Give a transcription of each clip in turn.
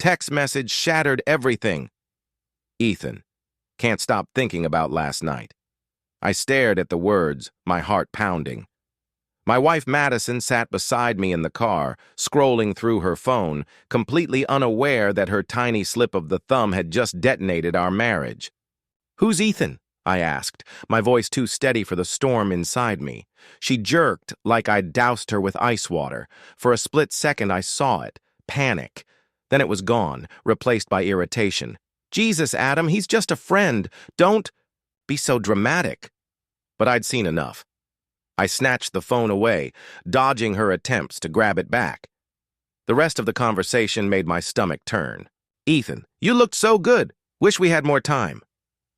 Text message shattered everything. Ethan. Can't stop thinking about last night. I stared at the words, my heart pounding. My wife Madison sat beside me in the car, scrolling through her phone, completely unaware that her tiny slip of the thumb had just detonated our marriage. "Who's Ethan?" I asked, my voice too steady for the storm inside me. She jerked like I'd doused her with ice water. For a split second I saw it, panic. Then it was gone, replaced by irritation. "Jesus, Adam, he's just a friend. Don't be so dramatic." But I'd seen enough. I snatched the phone away, dodging her attempts to grab it back. The rest of the conversation made my stomach turn. "Ethan, you looked so good. Wish we had more time."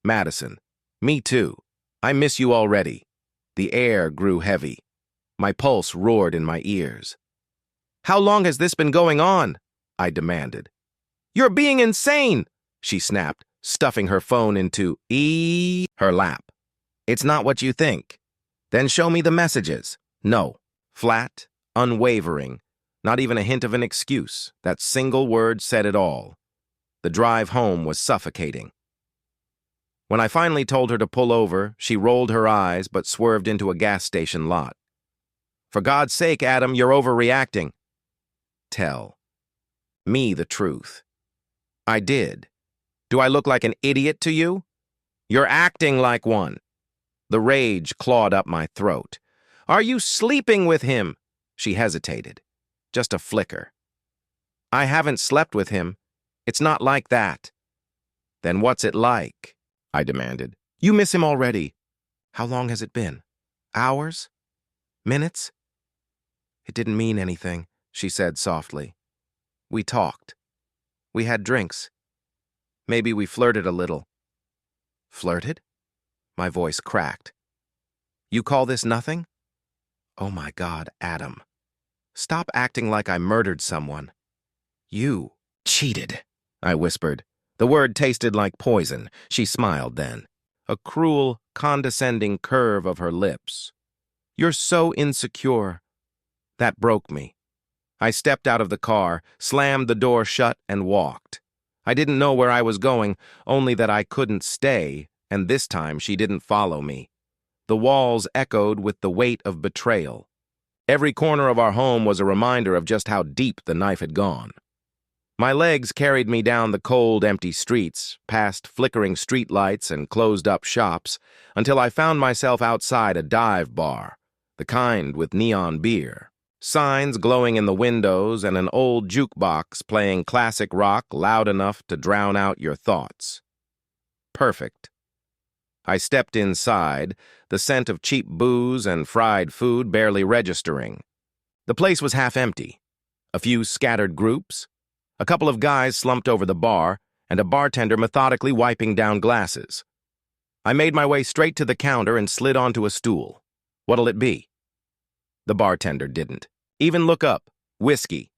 Madison, "Me too. I miss you already." The air grew heavy. My pulse roared in my ears. "How long has this been going on?" I demanded. "You're being insane," she snapped, stuffing her phone into her lap. "It's not what you think." "Then show me the messages." No. Flat, unwavering, not even a hint of an excuse. That single word said it all. The drive home was suffocating. When I finally told her to pull over, she rolled her eyes but swerved into a gas station lot. "For God's sake, Adam, you're overreacting." Tell me the truth. I did. Do I look like an idiot to you? You're acting like one. The rage clawed up my throat. "Are you sleeping with him?" She hesitated. Just a flicker. "I haven't slept with him. It's not like that." "Then what's it like?" I demanded. "You miss him already." "How long has it been? Hours? Minutes?" "It didn't mean anything," she said softly. "We talked. We had drinks. Maybe we flirted a little." "Flirted?" My voice cracked. "You call this nothing?" "Oh my God, Adam. Stop acting like I murdered someone." "You cheated," I whispered. The word tasted like poison. She smiled then. A cruel, condescending curve of her lips. "You're so insecure." That broke me. I stepped out of the car, slammed the door shut, and walked. I didn't know where I was going, only that I couldn't stay, and this time she didn't follow me. The walls echoed with the weight of betrayal. Every corner of our home was a reminder of just how deep the knife had gone. My legs carried me down the cold, empty streets, past flickering streetlights and closed-up shops, until I found myself outside a dive bar, the kind with neon beer. Signs glowing in the windows and an old jukebox playing classic rock loud enough to drown out your thoughts. Perfect. I stepped inside, the scent of cheap booze and fried food barely registering. The place was half empty. A few scattered groups, a couple of guys slumped over the bar, and a bartender methodically wiping down glasses. I made my way straight to the counter and slid onto a stool. "What'll it be?" The bartender didn't even look up. "Whiskey."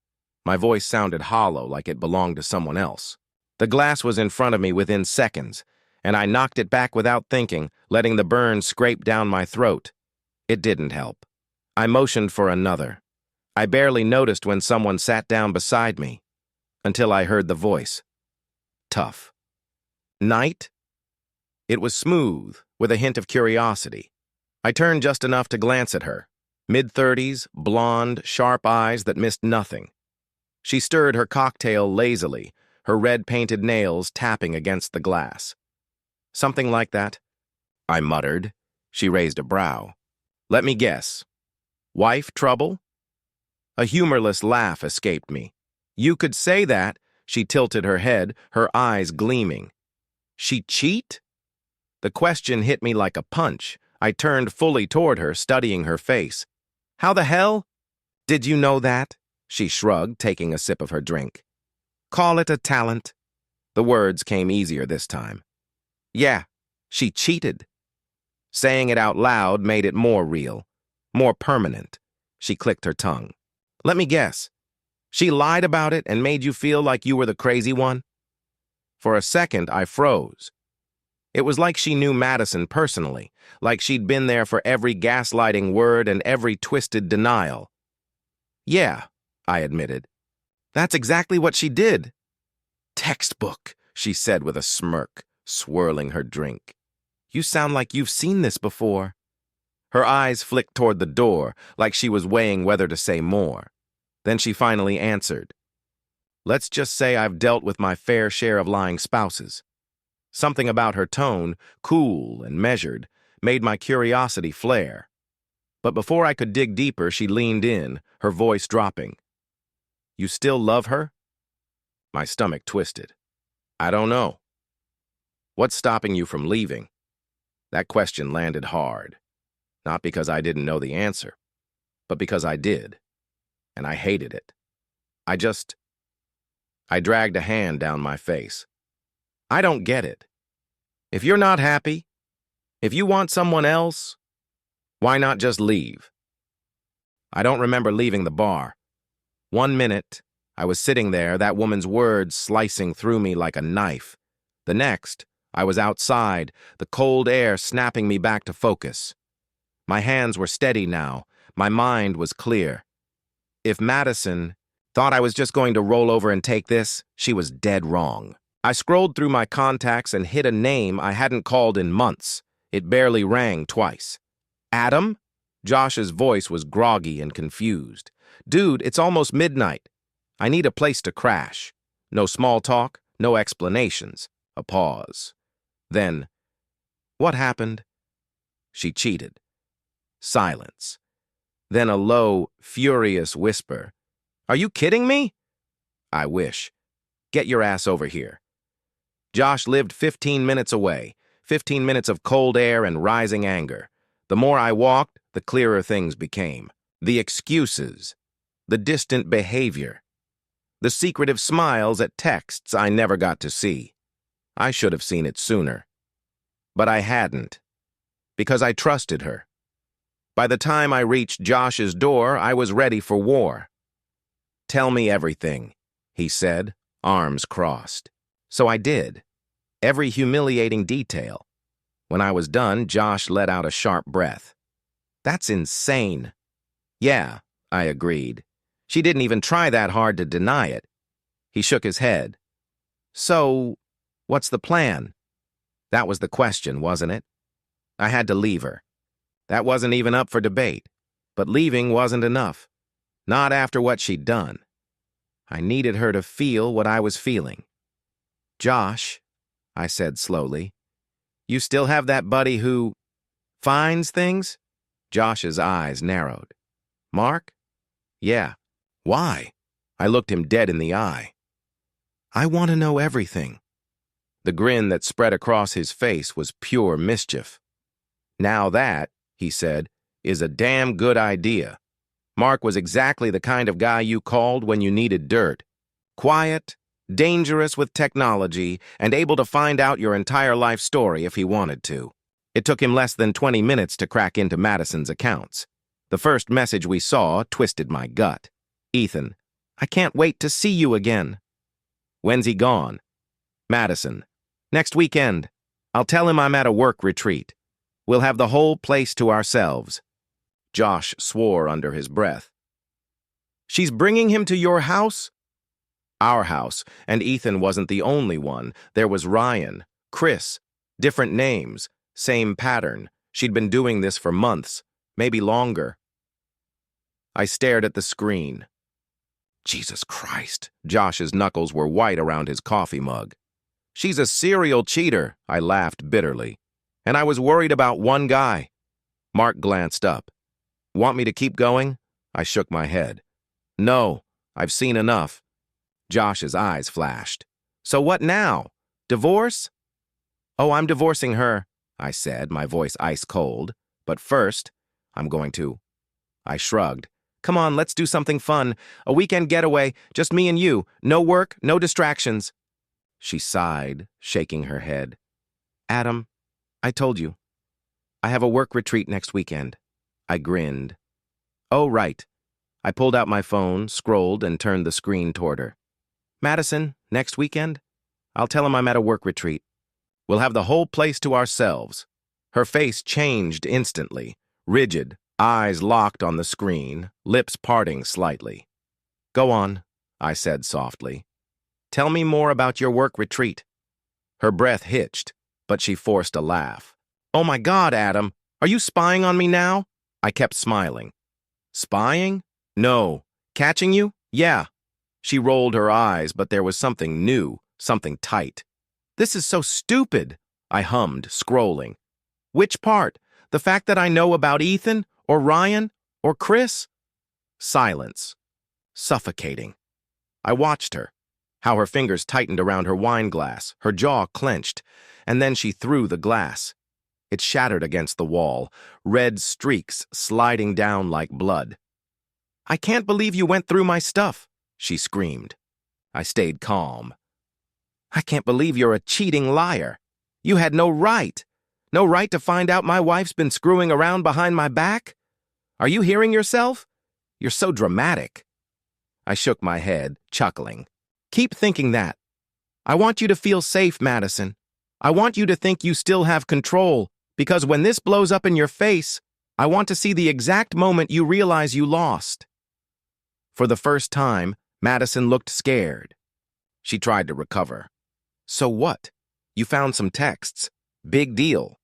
My voice sounded hollow, like it belonged to someone else. The glass was in front of me within seconds, and I knocked it back without thinking, letting the burn scrape down my throat. It didn't help. I motioned for another. I barely noticed when someone sat down beside me, until I heard the voice. Tough. "Night?" It was smooth, with a hint of curiosity. I turned just enough to glance at her. Mid-30s, blonde, sharp eyes that missed nothing. She stirred her cocktail lazily, her red-painted nails tapping against the glass. "Something like that," I muttered. She raised a brow. "Let me guess. Wife trouble?" A humorless laugh escaped me. "You could say that." She tilted her head, her eyes gleaming. "She cheat?" The question hit me like a punch. I turned fully toward her, studying her face. "How the hell? Did you know that?" She shrugged, taking a sip of her drink. "Call it a talent." The words came easier this time. "Yeah, she cheated." Saying it out loud made it more real, more permanent. She clicked her tongue. "Let me guess. She lied about it and made you feel like you were the crazy one?" For a second, I froze. It was like she knew Madison personally, like she'd been there for every gaslighting word and every twisted denial. "Yeah," I admitted. "That's exactly what she did." Textbook, she said with a smirk, swirling her drink. You sound like you've seen this before. Her eyes flicked toward the door, like she was weighing whether to say more. Then she finally answered. Let's just say I've dealt with my fair share of lying spouses. Something about her tone, cool and measured, made my curiosity flare. But before I could dig deeper, she leaned in, her voice dropping. You still love her? My stomach twisted. I don't know. What's stopping you from leaving? That question landed hard. Not because I didn't know the answer, but because I did. And I hated it. I dragged a hand down my face. I don't get it. If you're not happy, if you want someone else, why not just leave? I don't remember leaving the bar. 1 minute, I was sitting there, that woman's words slicing through me like a knife. The next, I was outside, the cold air snapping me back to focus. My hands were steady now, my mind was clear. If Madison thought I was just going to roll over and take this, she was dead wrong. I scrolled through my contacts and hit a name I hadn't called in months. It barely rang twice. Adam? Josh's voice was groggy and confused. Dude, it's almost midnight. I need a place to crash. No small talk, no explanations. A pause. Then, what happened? She cheated. Silence. Then a low, furious whisper. Are you kidding me? I wish. Get your ass over here. Josh lived 15 minutes away, 15 minutes of cold air and rising anger. The more I walked, the clearer things became. The excuses, the distant behavior, the secretive smiles at texts I never got to see. I should have seen it sooner. But I hadn't, because I trusted her. By the time I reached Josh's door, I was ready for war. Tell me everything, he said, arms crossed. So I did. Every humiliating detail. When I was done, Josh let out a sharp breath. That's insane. Yeah, I agreed. She didn't even try that hard to deny it. He shook his head. So, what's the plan? That was the question, wasn't it? I had to leave her. That wasn't even up for debate. But leaving wasn't enough. Not after what she'd done. I needed her to feel what I was feeling. Josh, I said slowly, you still have that buddy who finds things? Josh's eyes narrowed. Mark? Yeah. Why? I looked him dead in the eye. I want to know everything. The grin that spread across his face was pure mischief. Now that, he said, is a damn good idea. Mark was exactly the kind of guy you called when you needed dirt. Quiet, dangerous with technology, and able to find out your entire life story if he wanted to. It took him less than 20 minutes to crack into Madison's accounts. The first message we saw twisted my gut. Ethan, I can't wait to see you again. When's he gone? Madison, next weekend. I'll tell him I'm at a work retreat. We'll have the whole place to ourselves. Josh swore under his breath. She's bringing him to your house? Our house, and Ethan wasn't the only one. There was Ryan, Chris, different names, same pattern. She'd been doing this for months, maybe longer. I stared at the screen. Jesus Christ, Josh's knuckles were white around his coffee mug. She's a serial cheater, I laughed bitterly. And I was worried about one guy. Mark glanced up. Want me to keep going? I shook my head. No, I've seen enough. Josh's eyes flashed. So what now? Divorce? Oh, I'm divorcing her, I said, my voice ice cold. But first, I'm going to. I shrugged. Come on, let's do something fun. A weekend getaway, just me and you. No work, no distractions. She sighed, shaking her head. Adam, I told you. I have a work retreat next weekend. I grinned. Oh, right. I pulled out my phone, scrolled, and turned the screen toward her. Madison, next weekend? I'll tell him I'm at a work retreat. We'll have the whole place to ourselves. Her face changed instantly, rigid, eyes locked on the screen, lips parting slightly. Go on, I said softly. Tell me more about your work retreat. Her breath hitched, but she forced a laugh. Oh my God, Adam, are you spying on me now? I kept smiling. Spying? No. Catching you? Yeah. She rolled her eyes, but there was something new, something tight. This is so stupid, I hummed, scrolling. Which part? The fact that I know about Ethan, or Ryan, or Chris? Silence. Suffocating. I watched her, how her fingers tightened around her wine glass, her jaw clenched, and then she threw the glass. It shattered against the wall, red streaks sliding down like blood. I can't believe you went through my stuff, she screamed. I stayed calm. I can't believe you're a cheating liar. You had no right. No right to find out my wife's been screwing around behind my back? Are you hearing yourself? You're so dramatic. I shook my head, chuckling. Keep thinking that. I want you to feel safe, Madison. I want you to think you still have control, because when this blows up in your face, I want to see the exact moment you realize you lost. For the first time, Madison looked scared. She tried to recover. So what? You found some texts. Big deal.